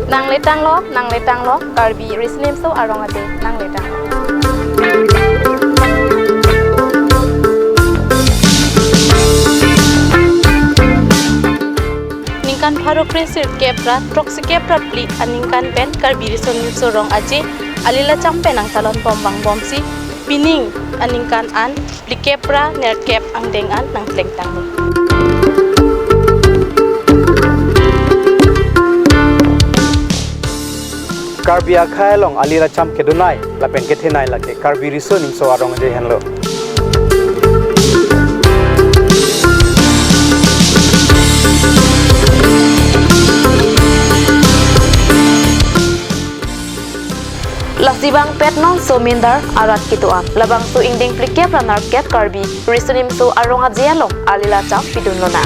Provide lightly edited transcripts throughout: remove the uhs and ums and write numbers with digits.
nang letang lo karbi risnim so arong ade nang letang lo. Ningkan pharo krisir kepra proxy kepra pli aningkan pen karbi risnim so rong aje alila champe nang salon pombang bomsi pining aningkan an pli kepra ner kep angdeng an nang letang lo. Karbi akhai long alira cham ke dunai la pen ke thenai la ke karbi riso ning so arong je henlo Lasibang pet non so mindar arat kitua labang so ingding plikep ranar ket karbi risonim so arong ajialong alila cham pidun lona.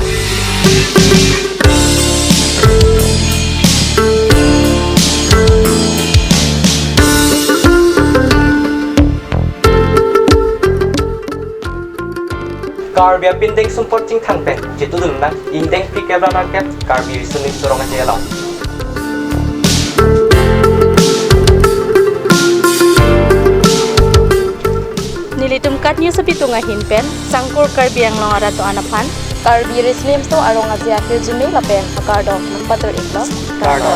Karbi pindeng supporting thangpe jitu dun na indeng pike ranar ket karbi riso ning so rong je long Nilitum katnya sepitunga hinpen sangkur karbi yang long arato anapan karbi rislim so arong ajia fil jumi lapen akardo nampatul iklo kardo